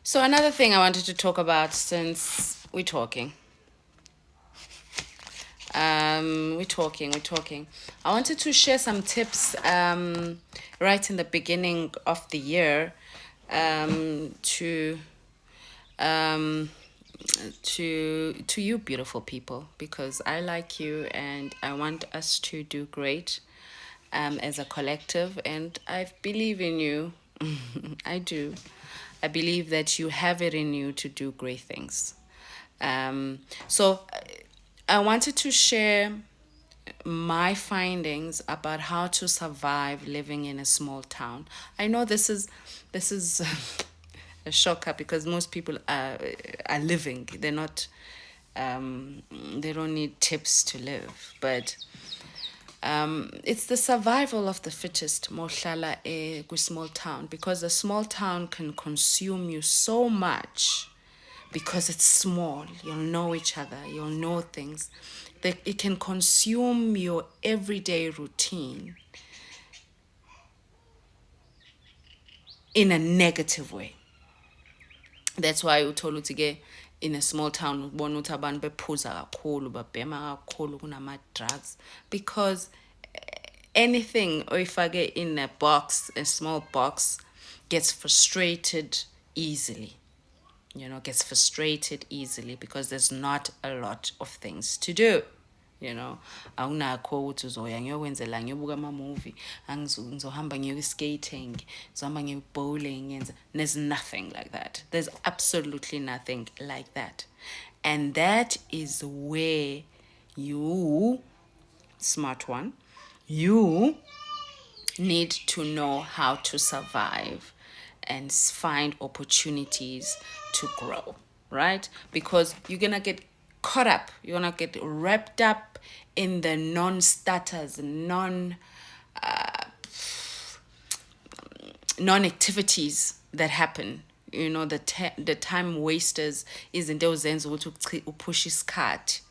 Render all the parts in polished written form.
So another thing I wanted to talk about since we're talking. I wanted to share some tips right in the beginning of the year to um, to you beautiful people, because I like you and I want us to do great as a collective, and I believe in you. I do. I believe that you have it in you to do great things. So I wanted to share my findings about how to survive living in a small town. I know this is a shocker, because most people are living. They're not. They don't need tips to live, but it's the survival of the fittest. Mohlala small town, because a small town can consume you so much because it's small. You'll know each other, you'll know things. It can consume your everyday routine in a negative way. That's why uthola ukuthi-ke in a small town ubona ukuthi abantu bephuza kakhulu, babhema kakhulu kunama-drugs, because anything oyifake in a box, a small box, gets frustrated easily. Gets frustrated easily because there's not a lot of things to do. Awunakho ukuthi uzoya ngiyokwenzela, ngiyobuka ama-movie, ngizohamba ngiyoku-skating, ngizohamba ngiyo-bowling. There's nothing like that. There's absolutely nothing like that. And that is where you, smart one, you need to know how to survive and find opportunities to grow, right? Because you're gonna get caught up, you're gonna get wrapped up in the non-starters, non-activities that happen. The time wasters izinto ozenza ukuthi upushe isikhathi,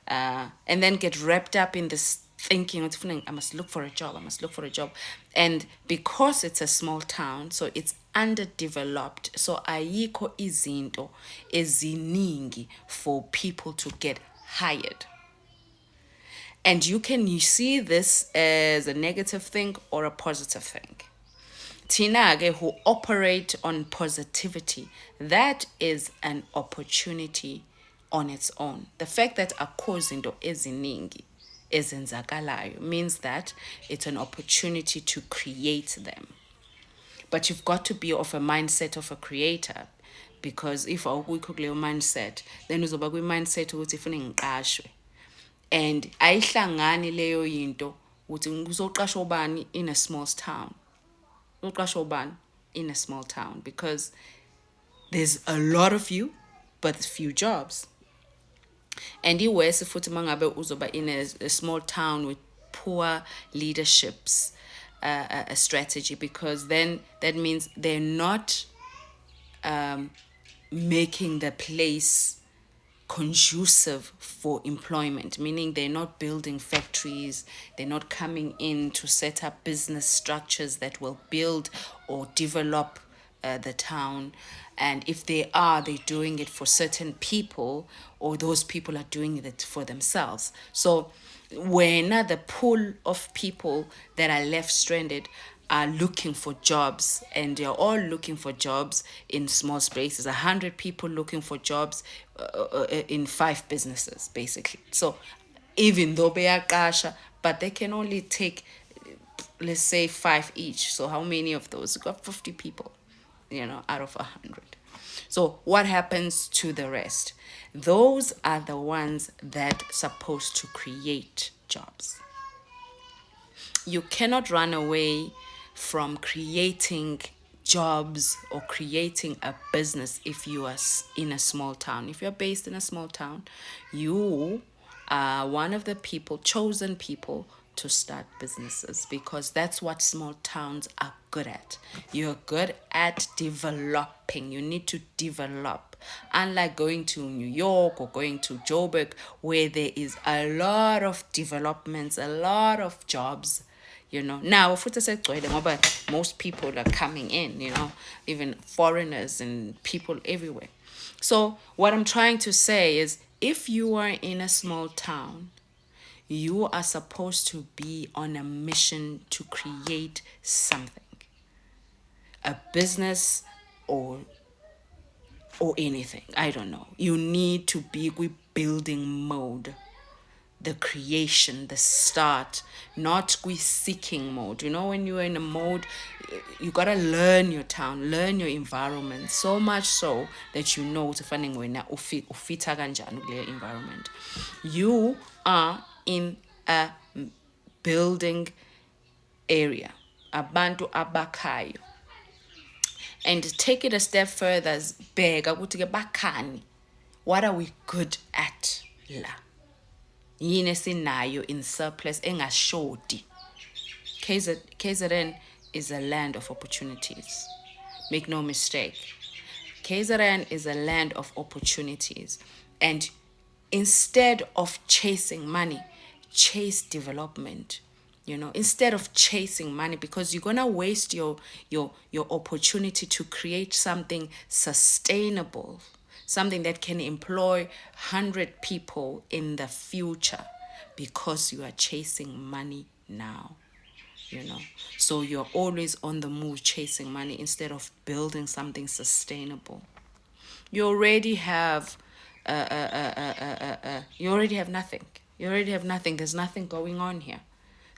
and then get wrapped up in this thinking, I must look for a job, I must look for a job. And because it's a small town, so it's underdeveloped, so ayikho izinto eziningi for people to get hired. And you see this as a negative thing or a positive thing. Tina who operate on positivity, that is an opportunity on its own. The fact that akho zinto eziningi ezenzakalayo means that it's an opportunity to create them. But you've got to be of a mindset of a creator, because if awukho kuleyo mindset, then uzoba kwi-mindset ukuthi ifuna ngiqashwe, and ayihlangani leyo yinto ukuthi uzoqasha ubani in a small town. In a small town, because there's a lot of you but few jobs. And iwese futhi mangabe uzoba in a small town with poor leaderships a strategy, because then that means they're not making the place conducive for employment, meaning they're not building factories, they're not coming in to set up business structures that will build or develop the town. And if they are, they're doing it for certain people, or those people are doing it for themselves. So when the pool of people that are left stranded are looking for jobs, and they're all looking for jobs in small spaces, 100 people looking for jobs in 5 businesses, basically. So even though they are kasha, but they can only take, let's say, 5 each. So how many of those? You got 50 people, out of 100. So what happens to the rest? Those are the ones that are supposed to create jobs. You cannot run away from creating jobs or creating a business if you are in a small town. If you're based in a small town, you are one of the chosen people to start businesses, because that's what small towns are good at. You're good at developing. You need to develop. Unlike going to New York or going to Joburg, where there is a lot of developments, a lot of jobs, Now futhi segcwele ngoba most people are coming in, even foreigners and people everywhere. So what I'm trying to say is, if you are in a small town, you are supposed to be on a mission to create something, a business or anything. I don't know. You need to be with building mode, the creation, the start, not with seeking mode. When you're in a mode, you gotta learn your town, learn your environment, so much so that you know to finding when ufita kanjani kuleyo environment. You are in a building area, abantu abakhayo. And take it a step further, bheka ukuthi ke bakhani, what are we good at la? Yini esinayo in surplus engashodi. KZN is a land of opportunities. Make no mistake. KZN is a land of opportunities. And instead of chasing money, chase development. Instead of chasing money, because you're gonna waste your opportunity to create something sustainable, something that can employ 100 people in the future, because you are chasing money now. So you're always on the move chasing money instead of building something sustainable. You already have nothing. There's nothing going on here.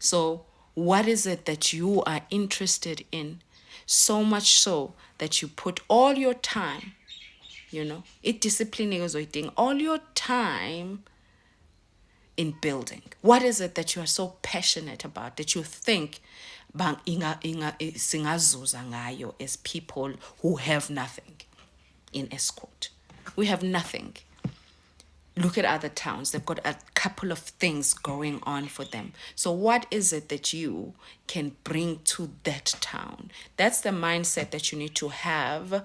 So what is it that you are interested in, so much so that you put all your time, all your time in building? What is it that you are so passionate about, that you think singazuza ngayo as people who have nothing in Estcourt? We have nothing. Look at other towns. They've got a couple of things going on for them. So what is it that you can bring to that town? That's the mindset that you need to have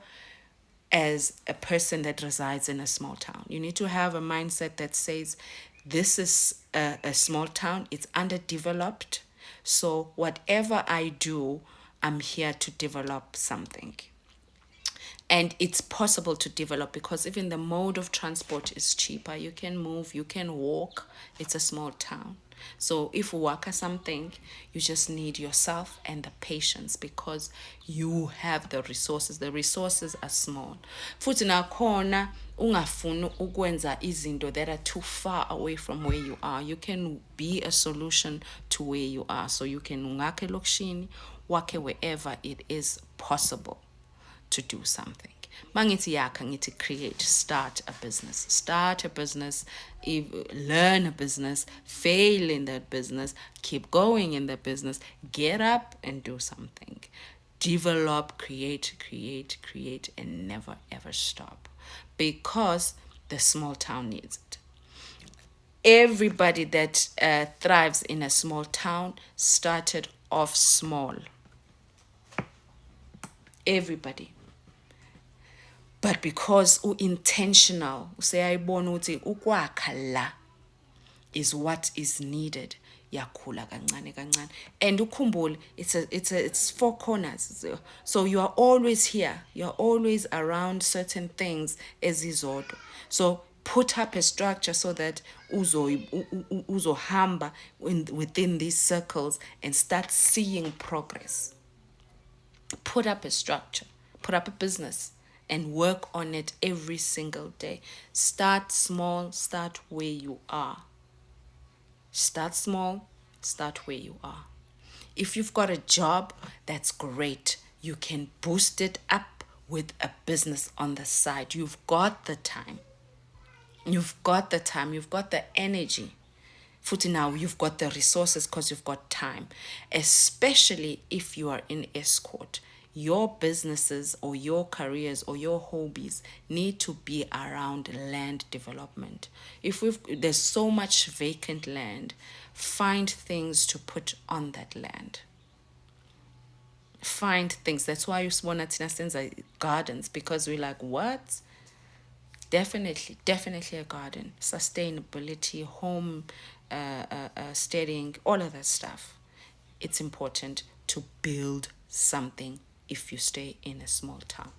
as a person that resides in a small town. You need to have a mindset that says, this is a small town, it's underdeveloped. So whatever I do, I'm here to develop something. And it's possible to develop because even the mode of transport is cheaper. You can move, you can walk. It's a small town. So if you work at something, you just need yourself and the patience, because you have the resources. The resources are small. Futhi nakhona ungafuni ukwenza izinto that are too far away from where you are. You can be a solution to where you are. So you can ungakhe lokishini, wakhe wherever it is possible to do something. Mangithi yakha ngithi create, start a business, learn a business, fail in that business, keep going in that business, get up and do something. Develop, create, and never ever stop, because the small town needs it. Everybody that thrives in a small town started off small. Everybody. But because intentional, useyayibona ukuthi ukwakha la is what is needed, yakhula kancane. And ukhumbule, it's four corners. So you are always here. You are always around certain things ezizodwa. So put up a structure so that uzohamba within these circles and start seeing progress. Put up a structure, put up a business, and work on it every single day. Start small, start where you are. Start small, start where you are. If you've got a job, that's great. You can boost it up with a business on the side. You've got the time. You've got the energy. Futhi now you've got the resources because you've got time. Especially if you are in Estcourt. Your businesses or your careers or your hobbies need to be around land development. There's so much vacant land, find things to put on that land. Find things. That's why you want to senza gardens, because we're like, what? Definitely a garden. Sustainability, home steadying, all of that stuff. it's important to build something if you stay in a small town.